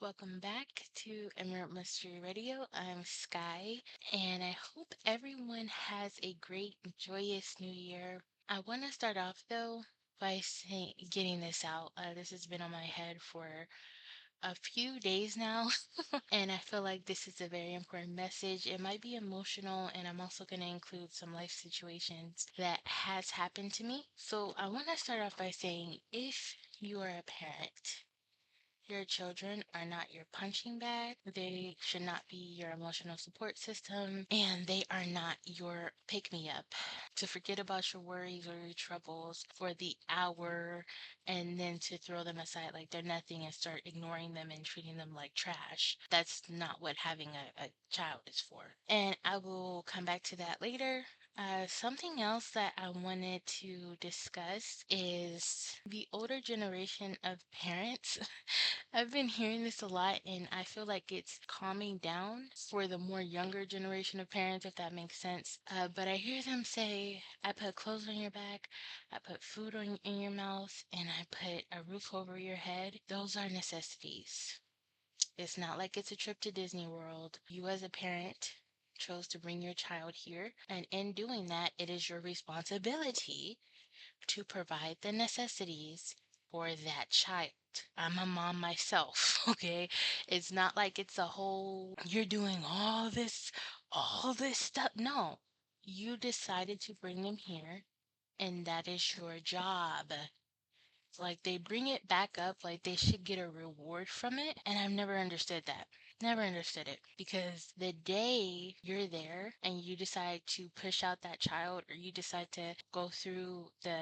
Welcome back to Emerald Mystery Radio. I'm Sky, and I hope everyone has a great, joyous new year. I want to start off though by getting this out. This has been on my head for a few days now, and I feel like this is a very important message. It might be emotional, and I'm also going to include some life situations that has happened to me. So I want to start off by saying if you are a parent, your children are not your punching bag. They should not be your emotional support system, and they are not your pick me up to forget about your worries or your troubles for the hour and then to throw them aside like they're nothing and start ignoring them and treating them like trash. That's not what having a child is for. And I will come back to that later. Something else that I wanted to discuss is the older generation of parents. I've been hearing this a lot, and I feel like it's calming down for the more younger generation of parents, if that makes sense. But I hear them say, I put clothes on your back, I put food in your mouth, and I put a roof over your head. Those are necessities. It's not like it's a trip to Disney World. You, as a parent, chose to bring your child here, and in doing that, it is your responsibility to provide the necessities for that child. I'm a mom myself, okay? It's not like it's a whole, you're doing all this stuff. No, you decided to bring them here, and that is your job. Like they bring it back up like they should get a reward from it. And I've never understood that. Never understood it. Because the day you're there and you decide to push out that child or you decide to go through the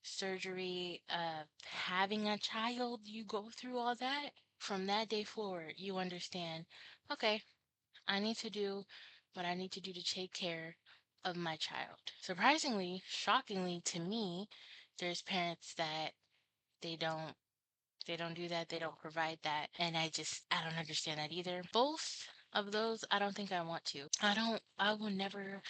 surgery of having a child, you go through all that. From that day forward, you understand, okay, I need to do what I need to do to take care of my child. Surprisingly, shockingly to me, there's parents that they don't they don't do that, they don't provide that, and I don't understand that either. Both of those, I don't think I want to. I will never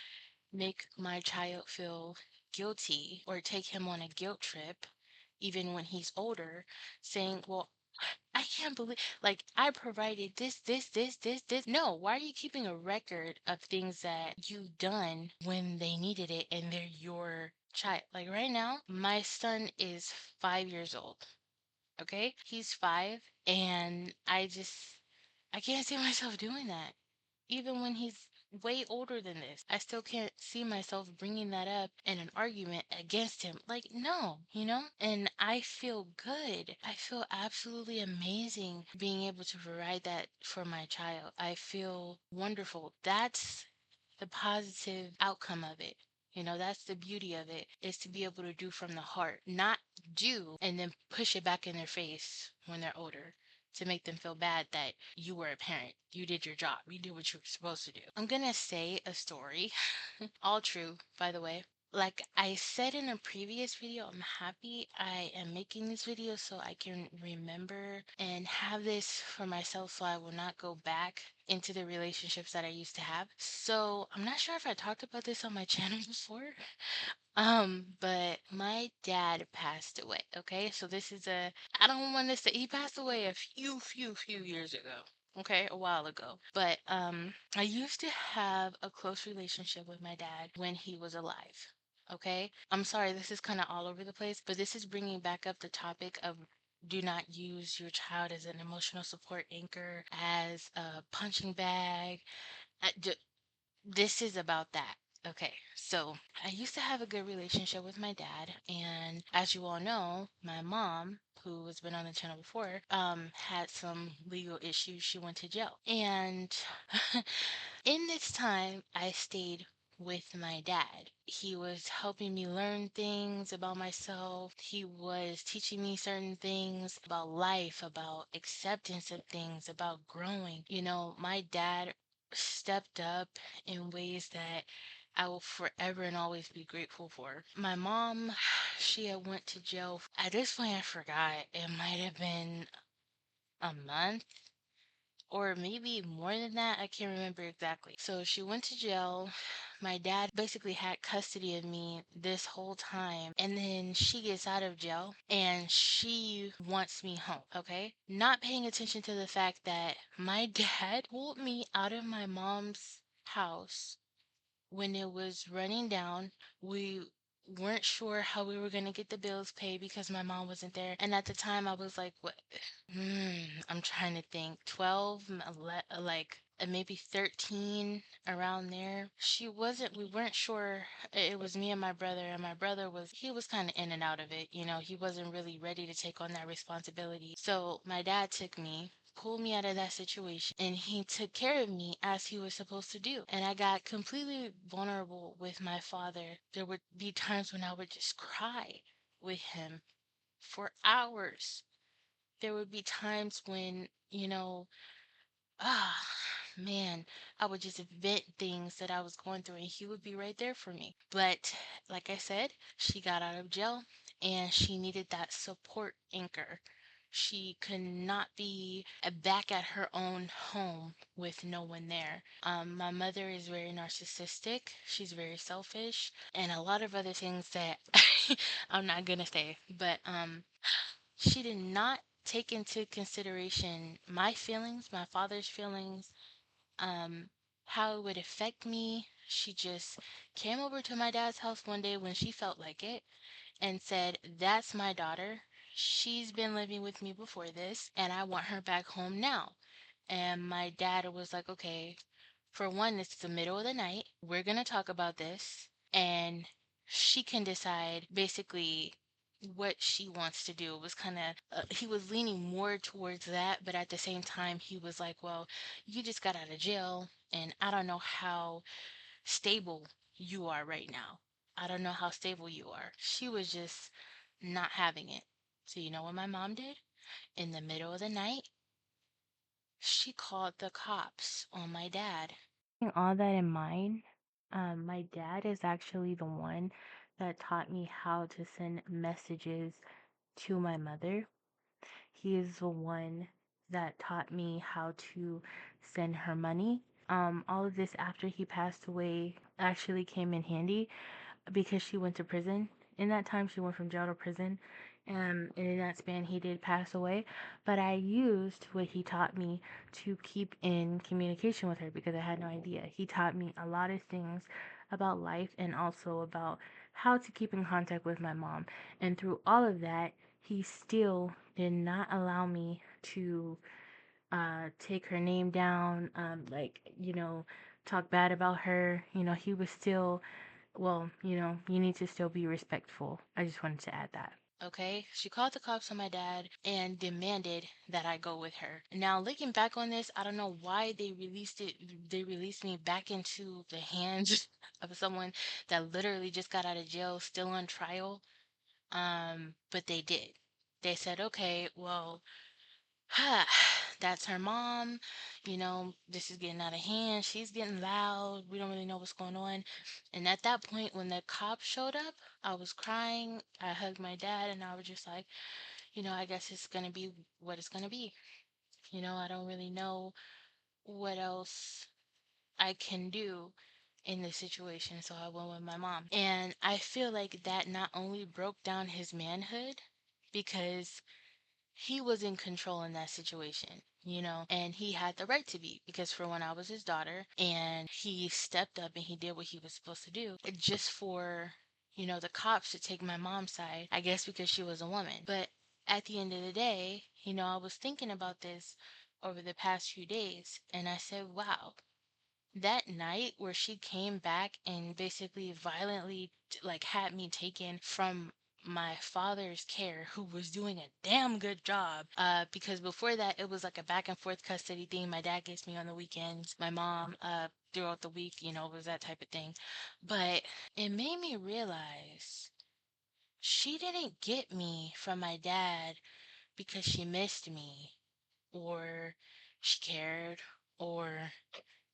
make my child feel guilty or take him on a guilt trip even when he's older, saying, well, I can't believe, like, I provided this. No, why are you keeping a record of things that you've done when they needed it and they're your child? Like, right now, my son is 5 years old. Okay? He's 5, and I can't see myself doing that. Even when he's way older than this, I still can't see myself bringing that up in an argument against him. Like, no, you know? And I feel good. I feel absolutely amazing being able to provide that for my child. I feel wonderful. That's the positive outcome of it. You know, that's the beauty of it, is to be able to do from the heart, not do and then push it back in their face when they're older to make them feel bad that you were a parent. You did your job. You did what you were supposed to do. I'm going to say a story, all true, by the way. Like I said in a previous video, I'm happy I am making this video so I can remember and have this for myself so I will not go back into the relationships that I used to have. So I'm not sure if I talked about this on my channel before. But my dad passed away. Okay, so I don't want to say he passed away a few years ago. Okay, a while ago. But I used to have a close relationship with my dad when he was alive. Okay, I'm sorry, this is kind of all over the place, but this is bringing back up the topic of do not use your child as an emotional support anchor, as a punching bag. This is about that. Okay, so I used to have a good relationship with my dad, and as you all know, my mom, who has been on the channel before, had some legal issues. She went to jail. And in this time, I stayed with my dad. He was helping me learn things about myself. He was teaching me certain things about life, about acceptance of things, about growing. You know, my dad stepped up in ways that I will forever and always be grateful for. My mom, she had went to jail. At this point, I forgot. It might have been a month or maybe more than that. I can't remember exactly. So she went to jail. My dad basically had custody of me this whole time. And then she gets out of jail and she wants me home. Okay. Not paying attention to the fact that my dad pulled me out of my mom's house when it was running down. We weren't sure how we were going to get the bills paid because my mom wasn't there. And at the time, I was like, what? I'm trying to think. 12, like maybe 13, around there. We weren't sure. It was me and my brother, and my brother he was kind of in and out of it. He wasn't really ready to take on that responsibility. So my dad took me, pulled me out of that situation, and he took care of me as he was supposed to do. And I got completely vulnerable with my father. There would be times when I would just cry with him for hours. There would be times when, ah, man, I would just vent things that I was going through, and he would be right there for me. But like I said, she got out of jail and she needed that support anchor. She could not be back at her own home with no one there. My mother is very narcissistic. She's very selfish, and a lot of other things that I'm not gonna say. But she did not take into consideration my feelings, my father's feelings, um, how it would affect me. She just came over to my dad's house one day when she felt like it and said, "That's my daughter. She's been living with me before this, and I want her back home now." And my dad was like, "Okay, for one, it's the middle of the night. We're going to talk about this, and she can decide basically what she wants to do." It was kind of, he was leaning more towards that, but at the same time, he was like, "Well, you just got out of jail, and I don't know how stable you are right now. I don't know how stable you are." She was just not having it. So, you know what my mom did? In the middle of the night, she called the cops on my dad. Keeping all that in mind, my dad is actually the one that taught me how to send messages to my mother. He is the one that taught me how to send her money. All of this after he passed away actually came in handy because she went to prison. In that time, she went from jail to prison. And in that span, he did pass away. But I used what he taught me to keep in communication with her because I had no idea. He taught me a lot of things about life and also about how to keep in contact with my mom. And through all of that, he still did not allow me to take her name down, like, talk bad about her. He was still, well, you need to still be respectful. I just wanted to add that. Okay, she called the cops on my dad and demanded that I go with her. Now, looking back on this, I don't know why they released it. They released me back into the hands of someone that literally just got out of jail, still on trial. But they did. They said, okay, well, that's her mom. This is getting out of hand. She's getting loud. We don't really know what's going on. And at that point, when the cops showed up, I was crying. I hugged my dad and I was just like, I guess it's going to be what it's going to be. I don't really know what else I can do in this situation. So I went with my mom. And I feel like that not only broke down his manhood, because he was in control in that situation, and he had the right to be, because for one, I was his daughter, and he stepped up and he did what he was supposed to do, just for, the cops to take my mom's side, I guess because she was a woman. But at the end of the day, I was thinking about this over the past few days, and I said, wow, that night where she came back and basically violently like had me taken from my father's care, who was doing a damn good job, because before that it was like a back and forth custody thing. My dad gets me on the weekends, my mom throughout the week, was that type of thing. But it made me realize she didn't get me from my dad because she missed me, or she cared, or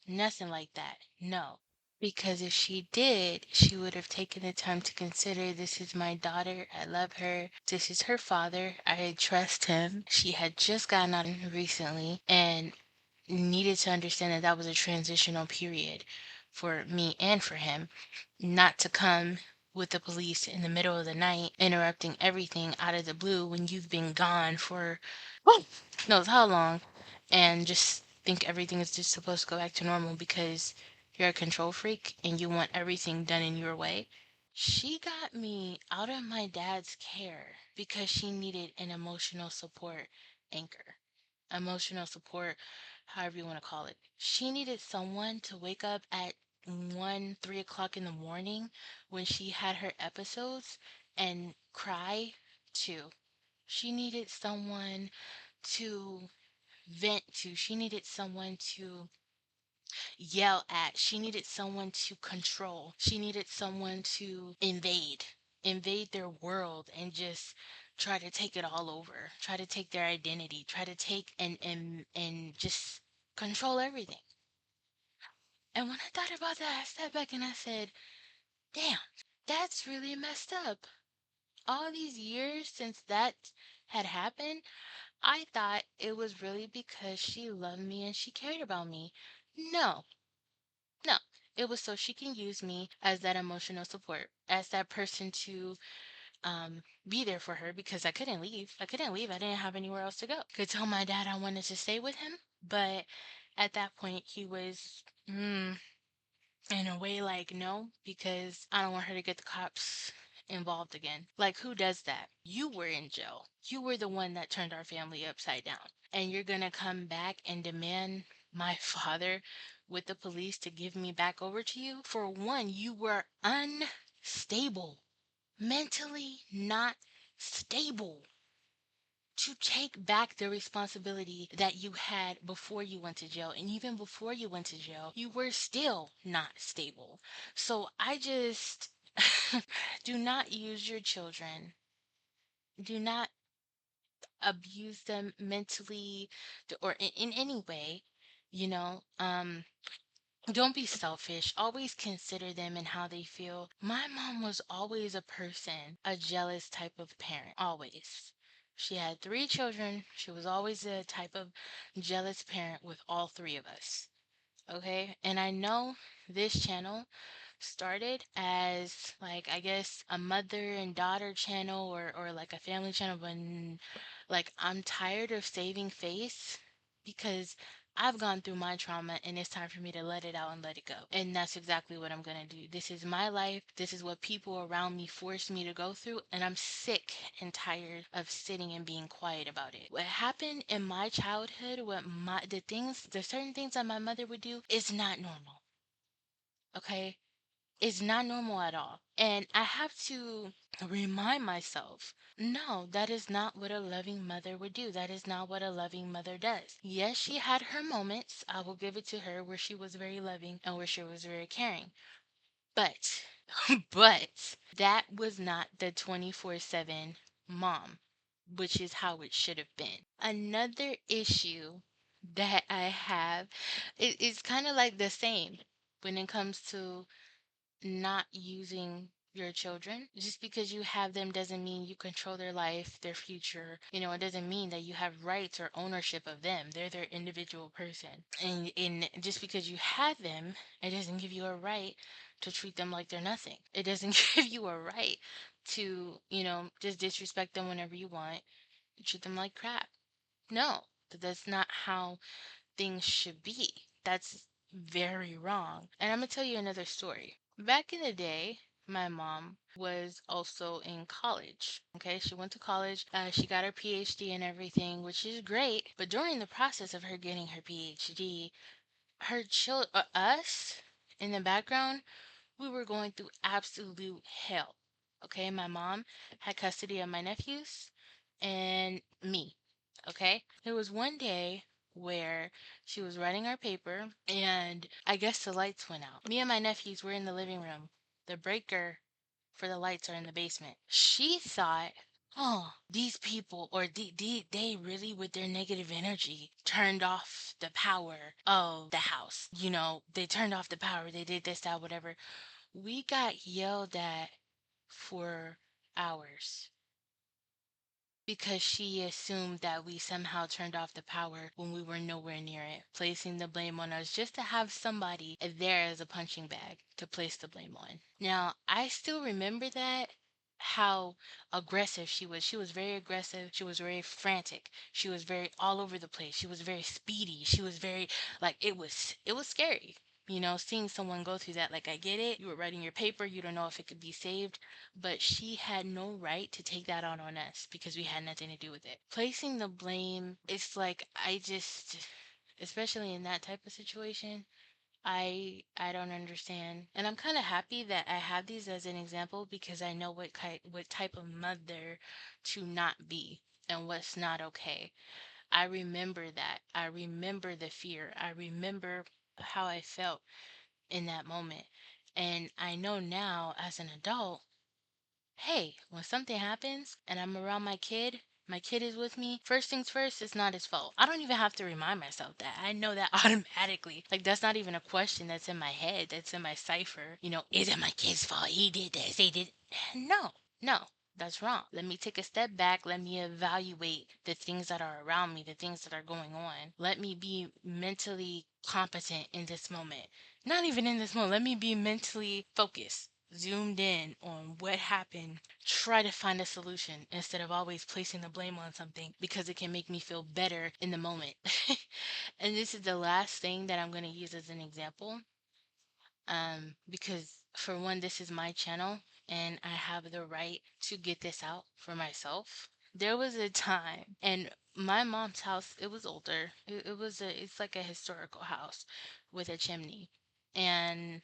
nothing like that. No. Because if she did, she would have taken the time to consider, this is my daughter. I love her. This is her father. I trust him. She had just gotten out recently. And needed to understand that that was a transitional period for me and for him, not to come with the police in the middle of the night, interrupting everything out of the blue when you've been gone for whew, knows how long, and just think everything is just supposed to go back to normal because you're a control freak and you want everything done in your way. She got me out of my dad's care because she needed an emotional support anchor. Emotional support, however you want to call it. She needed someone to wake up at 1, 3 o'clock in the morning when she had her episodes and cry to. She needed someone to vent to. She needed someone to yell at. She needed someone to control. She needed someone to invade their world and just try to take it all over. Try to take their identity. Try to take and just control everything. And when I thought about that, I stepped back and I said, "Damn, that's really messed up." All these years since that had happened, I thought it was really because she loved me and she cared about me. No, no, it was so she can use me as that emotional support, as that person to be there for her because I couldn't leave. I couldn't leave. I didn't have anywhere else to go. Could tell my dad I wanted to stay with him, but at that point he was in a way like no, because I don't want her to get the cops involved again. Like who does that? You were in jail. You were the one that turned our family upside down. And you're gonna come back and demand my father with the police to give me back over to you? For one, you were unstable, mentally not stable to take back the responsibility that you had before you went to jail. And even before you went to jail, you were still not stable. So I just do not use your children. Do not abuse them mentally or in any way, you know. Don't be selfish. Always consider them and how they feel. My mom was always a person, a jealous type of parent. Always. She had 3 children. She was always the type of jealous parent with all 3 of us. Okay? And I know this channel started as like I guess a mother and daughter channel or like a family channel, but like I'm tired of saving face because I've gone through my trauma and it's time for me to let it out and let it go. And that's exactly what I'm going to do. This is my life. This is what people around me forced me to go through. And I'm sick and tired of sitting and being quiet about it. What happened in my childhood, the certain things that my mother would do is not normal. Okay? Is not normal at all. And I have to remind myself, no, that is not what a loving mother would do. That is not what a loving mother does. Yes, she had her moments. I will give it to her where she was very loving and where she was very caring. But, but that was not the 24/7 mom, which is how it should have been. Another issue that I have is kind of like the same when it comes to not using your children. Just because you have them doesn't mean you control their life, their future. It doesn't mean that you have rights or ownership of them. They're their individual person. And just because you have them, it doesn't give you a right to treat them like they're nothing. It doesn't give you a right to, just disrespect them whenever you want, treat them like crap. No, that's not how things should be. That's very wrong. And I'm going to tell you another story. Back in the day, my mom was also in college. Okay, she went to college. She got her PhD and everything, which is great. But during the process of her getting her PhD, us in the background, we were going through absolute hell. Okay, my mom had custody of my nephews and me. Okay, there was one day where she was writing our paper and I guess the lights went out. Me and my nephews were in the living room. The breaker for the lights are in the basement. She thought, oh, these people, or they really, with their negative energy, turned off the power of the house. They turned off the power. They did this, that, whatever. We got yelled at for hours because she assumed that we somehow turned off the power when we were nowhere near it, placing the blame on us just to have somebody there as a punching bag to place the blame on. Now, I still remember that, how aggressive she was. She was very aggressive. She was very frantic. She was very all over the place. She was very speedy. She was very, like, it was scary. Seeing someone go through that, like, I get it. You were writing your paper, you don't know if it could be saved, but she had no right to take that out on us because we had nothing to do with it. Placing the blame, it's like, especially in that type of situation, I don't understand. And I'm kind of happy that I have these as an example because I know what type of mother to not be and what's not okay. I remember that. I remember the fear. I remember how I felt in that moment. And I know now as an adult, hey, when something happens and I'm around my kid is with me, first things first, it's not his fault. I don't even have to remind myself that. I know that automatically. Like, that's not even a question that's in my head, that's in my cipher. Is it my kid's fault? He did this, he did. No, no. That's wrong. Let me take a step back. Let me evaluate the things that are around me, the things that are going on. Let me be mentally competent in this moment. Not even in this moment. Let me be mentally focused, zoomed in on what happened. Try to find a solution instead of always placing the blame on something because it can make me feel better in the moment. And this is the last thing that I'm going to use as an example. Because for one, this is my channel and I have the right to get this out for myself. There was a time, and my mom's house, it was older. It's like a historical house with a chimney. And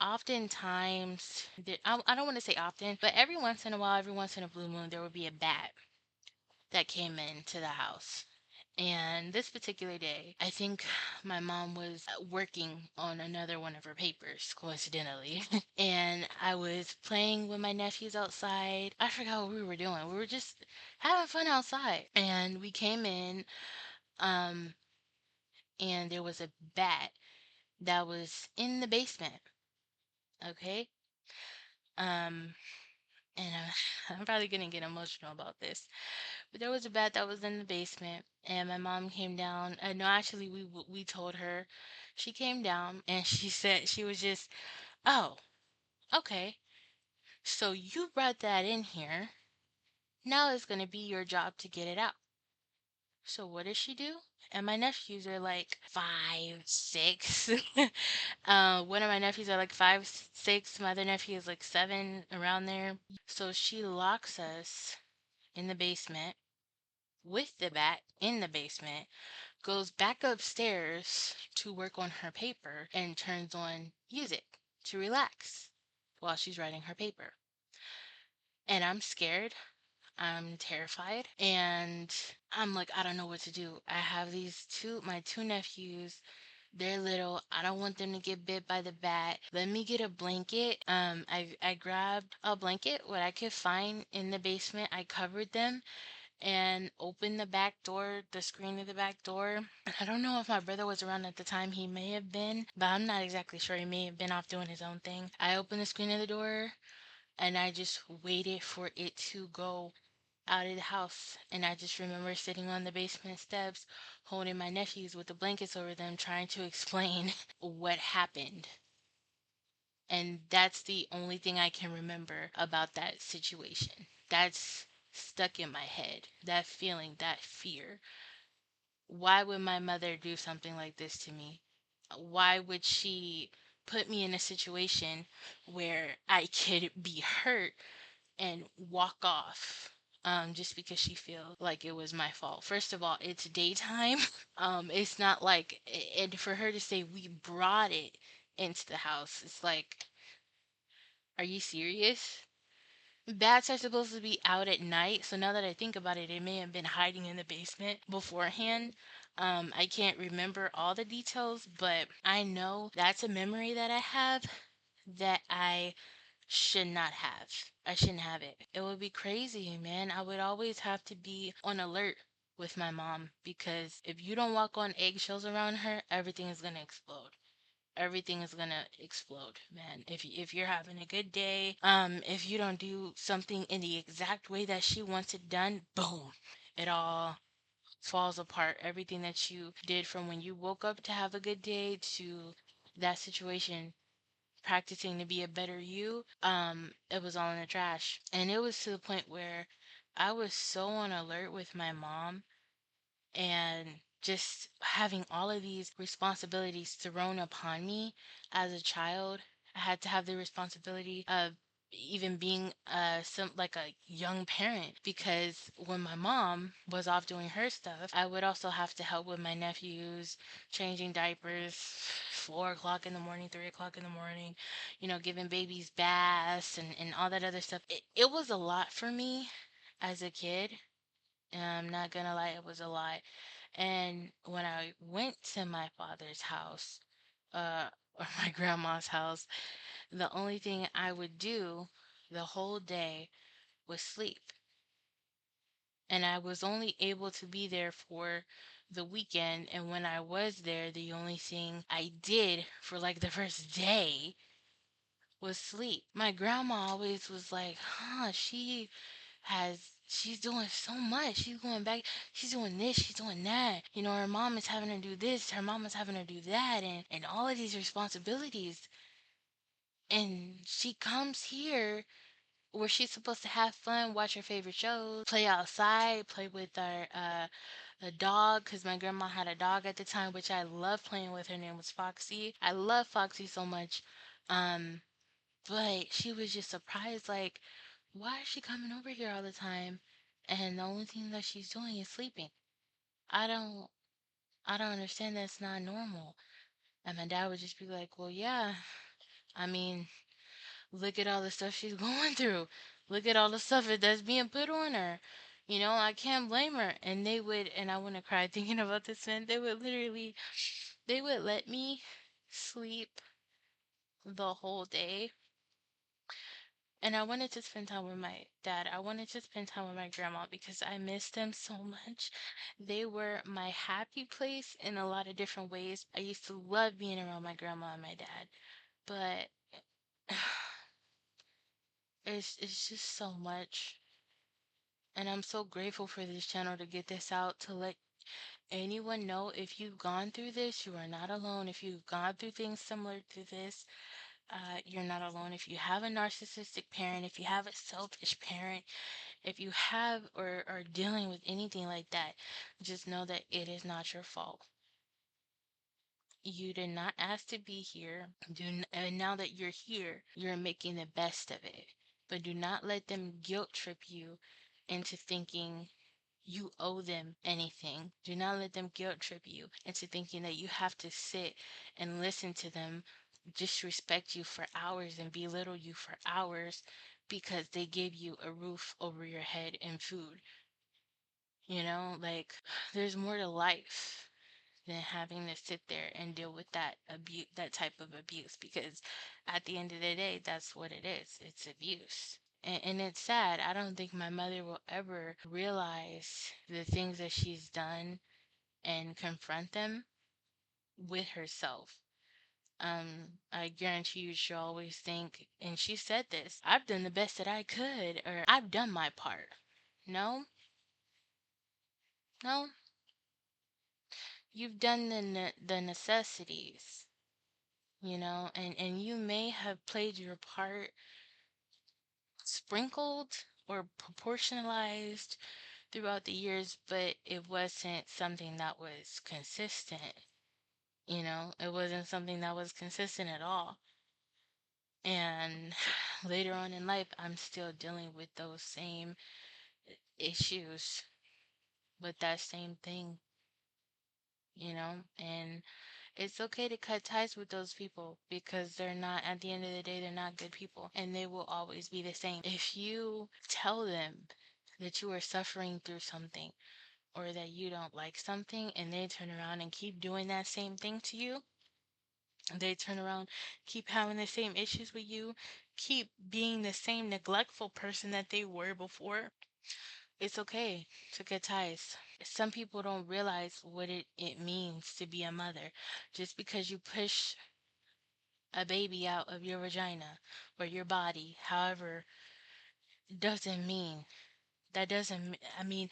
oftentimes, I don't want to say often, but every once in a while, every once in a blue moon, there would be a bat that came into the house. And this particular day, I think my mom was working on another one of her papers, coincidentally. And I was playing with my nephews outside. I forgot what we were doing. We were just having fun outside. And we came in, um, and there was a bat that was in the basement. Okay. Um, and I'm probably gonna get emotional about this. But there was a bat that was in the basement, and my mom came down. No, actually, we told her. She came down, and she said she was just, oh, okay. So you brought that in here. Now it's gonna be your job to get it out. So what does she do? And my nephews are like 5, 6. One of my nephews are like 5, 6. My other nephew is like 7, around there. So she locks us in the basement with the bat in the basement, goes back upstairs to work on her paper, and turns on music to relax while she's writing her paper. And I'm scared. I'm terrified. And I'm like, I don't know what to do. I have my two nephews. They're little. I don't want them to get bit by the bat. Let me get a blanket. I grabbed a blanket, what I could find in the basement. I covered them and opened the back door, the screen of the back door. And I don't know if my brother was around at the time. He may have been, but I'm not exactly sure. He may have been off doing his own thing. I opened the screen of the door and I just waited for it to go out of the house. And I just remember sitting on the basement steps, holding my nephews with the blankets over them, trying to explain what happened. And that's the only thing I can remember about that situation. That's stuck in my head. That feeling, that fear. Why would my mother do something like this to me? Why would she put me in a situation where I could be hurt and walk off, just because she feels like it was my fault? First of all, it's daytime. It's not like, and for her to say we brought it into the house, it's like, are you serious? Bats are supposed to be out at night, so now that I think about it, it may have been hiding in the basement beforehand. I can't remember all the details, but I know that's a memory that I have that I should not have. I shouldn't have it. It would be crazy, man. I would always have to be on alert with my mom because if you don't walk on eggshells around her, everything is going to explode. everything is gonna explode, man. If you're having a good day, if you don't do something in the exact way that she wants it done, boom, it all falls apart. Everything that you did from when you woke up to have a good day to that situation, practicing to be a better you, it was all in the trash. And it was to the point where I was so on alert with my mom, and just having all of these responsibilities thrown upon me as a child. I had to have the responsibility of even being some like a young parent, because when my mom was off doing her stuff, I would also have to help with my nephews, changing diapers, 4 o'clock in the morning, 3 o'clock in the morning, giving babies baths and all that other stuff. It was a lot for me as a kid. I'm not gonna lie, it was a lot. And when I went to my father's house, or my grandma's house, the only thing I would do the whole day was sleep. And I was only able to be there for the weekend. And when I was there, the only thing I did for like the first day was sleep. My grandma always was like, she's doing so much. She's going back, she's doing this, she's doing that. Her mom is having her do this, her mom is having her do that, and all of these responsibilities. And she comes here where she's supposed to have fun, watch her favorite shows, play outside, play with our a dog, because my grandma had a dog at the time, which I loved playing with. Her name was Foxy. I love Foxy so much. Um, but she was just surprised, like, why is she coming over here all the time? And the only thing that she's doing is sleeping. I don't I don't understand, that's not normal. And my dad would just be like, well, yeah, I mean, look at all the stuff she's going through. Look at all the stuff that's being put on her. I can't blame her. And they would, and I want to cry thinking about this, man. They would let me sleep the whole day. And I wanted to spend time with my dad. I wanted to spend time with my grandma because I miss them so much. They were my happy place in a lot of different ways. I used to love being around my grandma and my dad, but it's just so much. And I'm so grateful for this channel to get this out, to let anyone know, if you've gone through this, you are not alone. If you've gone through things similar to this, you're not alone. If you have a narcissistic parent, if you have a selfish parent, if you have or are dealing with anything like that, just know that it is not your fault. You did not ask to be here. And now that you're here, you're making the best of it. But do not let them guilt trip you into thinking you owe them anything. Do not let them guilt trip you into thinking that you have to sit and listen to them disrespect you for hours and belittle you for hours because they gave you a roof over your head and food. Like, there's more to life than having to sit there and deal with that abuse, that type of abuse, because at the end of the day, that's what it is. It's abuse. And it's sad. I don't think my mother will ever realize the things that she's done and confront them with herself. I guarantee you she'll always think, and she said this, I've done the best that I could, or I've done my part. No, no, you've done the necessities, and you may have played your part, sprinkled or proportionalized throughout the years, but it wasn't something that was consistent. It wasn't something that was consistent at all. And later on in life, I'm still dealing with those same issues, with that same thing, and it's okay to cut ties with those people, because they're not, at the end of the day, they're not good people, and they will always be the same. If you tell them that you are suffering through something, or that you don't like something, and they turn around and keep doing that same thing to you, they turn around, keep having the same issues with you, keep being the same neglectful person that they were before, it's okay to cut ties. Some people don't realize what it means to be a mother. Just because you push a baby out of your vagina or your body, however, doesn't mean that doesn't I mean,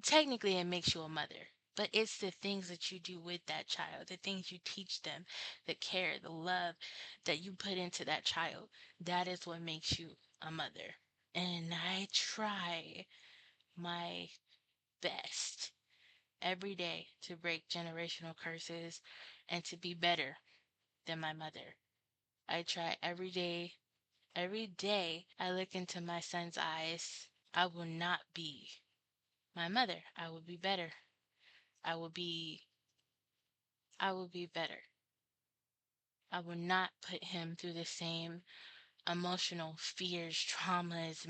technically it makes you a mother, but it's the things that you do with that child, the things you teach them, the care, the love that you put into that child. That is what makes you a mother. And I try my best every day to break generational curses and to be better than my mother. I try every day. Every day I look into my son's eyes. I will not be my mother. I will be better. I will be I will be better. I will not put him through the same emotional fears, traumas,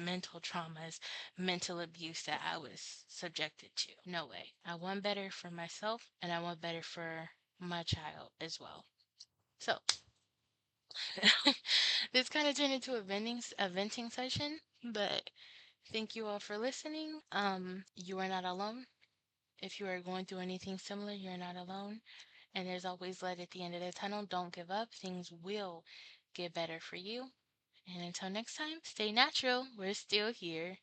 mental abuse that I was subjected to. No way. I want better for myself and I want better for my child as well. So, this kind of turned into a venting session, but thank you all for listening. You are not alone. If you are going through anything similar, you're not alone. And there's always light at the end of the tunnel. Don't give up. Things will get better for you. And until next time, stay natural. We're still here.